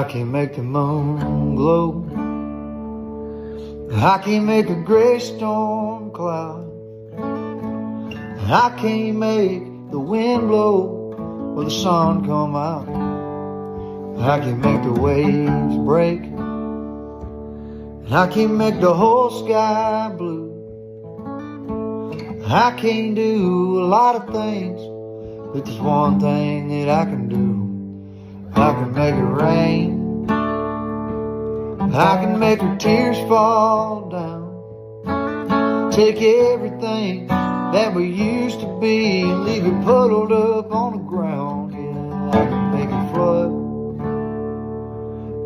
can make the moon glow. I can make a gray storm cloud. I can't make the wind blow or the sun come out. I can make the waves break, and I can make the whole sky blue. I can't do a lot of things, but there's one thing that I can do. I can make it rain. I can make her tears fall down. Take everything that we used to be and leave it puddled up on the